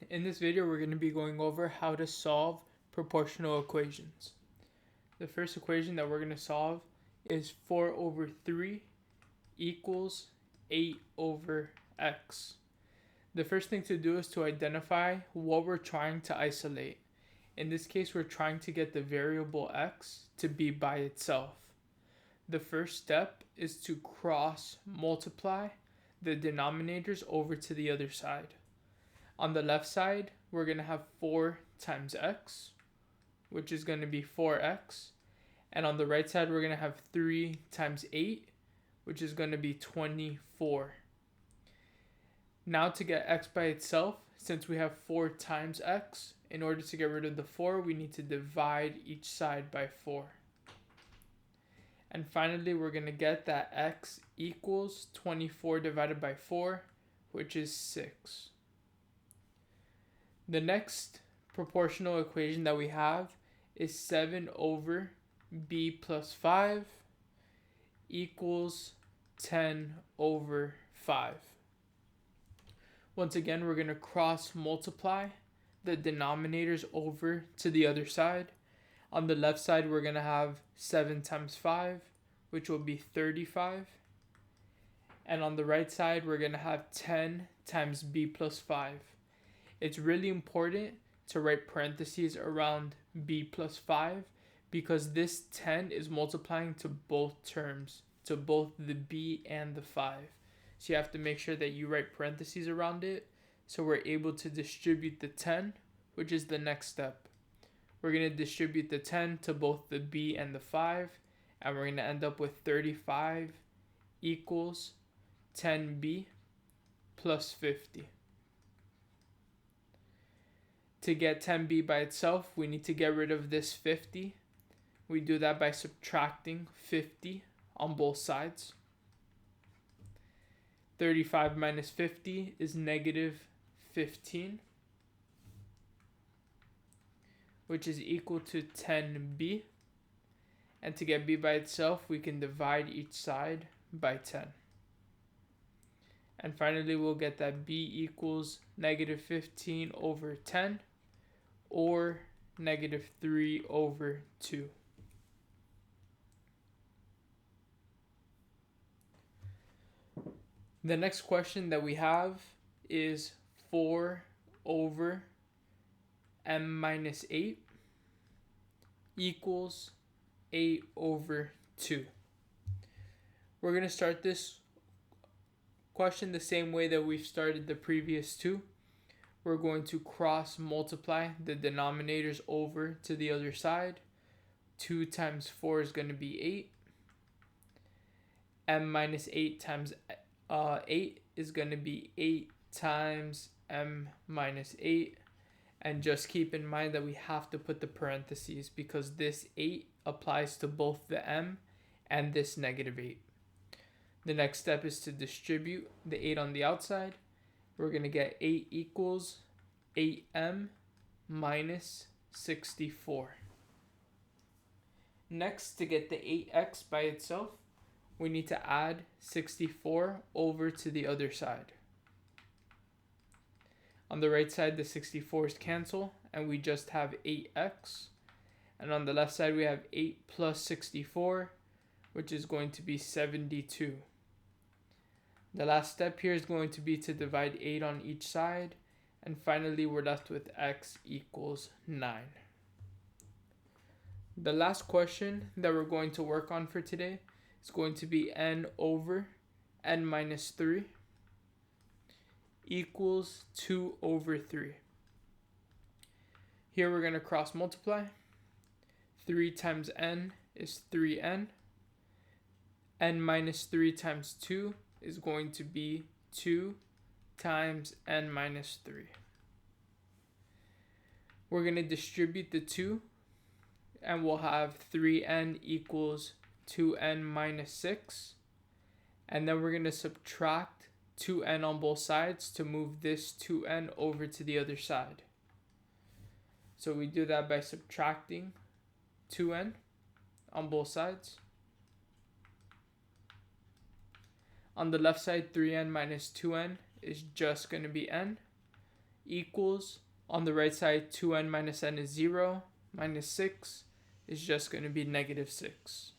In this video, we're going to be going over how to solve proportional equations. The first equation that we're going to solve is 4 over 3 equals 8 over x. The first thing to do is to identify what we're trying to isolate. In this case, we're trying to get the variable x to be by itself. The first step is to cross multiply the denominators over to the other side. On the left side, we're going to have 4 times x, which is going to be 4x. And on the right side, we're going to have 3 times 8, which is going to be 24. Now to get x by itself, since we have 4 times x, in order to get rid of the 4, we need to divide each side by 4. And finally, we're going to get that x equals 24 divided by 4, which is 6. The next proportional equation that we have is 7 over b plus 5 equals 10 over 5. Once again, we're going to cross multiply the denominators over to the other side. On the left side, we're going to have 7 times 5, which will be 35. And on the right side, we're going to have 10 times b plus 5. It's really important to write parentheses around b plus 5 because this 10 is multiplying to both terms, to both the b and the 5. So you have to make sure that you write parentheses around it so we're able to distribute the 10, which is the next step. We're going to distribute the 10 to both the b and the 5, and we're going to end up with 35 equals 10b plus 50. To get 10b by itself, we need to get rid of this 50. We do that by subtracting 50 on both sides. 35 minus 50 is negative 15, which is equal to 10b. And to get b by itself, we can divide each side by 10. And finally, we'll get that b equals negative 15 over 10, or negative 3 over 2. The next question that we have is 4 over m minus 8 equals 8 over 2. We're going to start this question the same way that we've started the previous two. We're going to cross multiply the denominators over to the other side. 2 times 4 is going to be 8. M minus 8 times 8 is going to be 8 times m minus 8. And just keep in mind that we have to put the parentheses because this 8 applies to both the m and this negative 8. The next step is to distribute the 8 on the outside. We're going to get 8 equals 8m minus 64. Next, to get the 8x by itself, we need to add 64 over to the other side. On the right side, the 64's cancel, and we just have 8x. And on the left side, we have 8 plus 64, which is going to be 72. The last step here is going to be to divide 8 on each side, and finally we're left with x equals 9. The last question that we're going to work on for today is going to be n over n minus 3 equals 2 over 3. Here we're going to cross multiply. 3 times n is 3n. n minus 3 times 2 is going to be 2 times n minus 3. We're going to distribute the 2, and we'll have 3n equals 2n minus 6. And then we're going to subtract 2n on both sides to move this 2n over to the other side. So we do that by subtracting 2n on both sides. On the left side, 3n minus 2n is just going to be n equals, on the right side 2n minus n is 0, minus 6 is just going to be negative 6.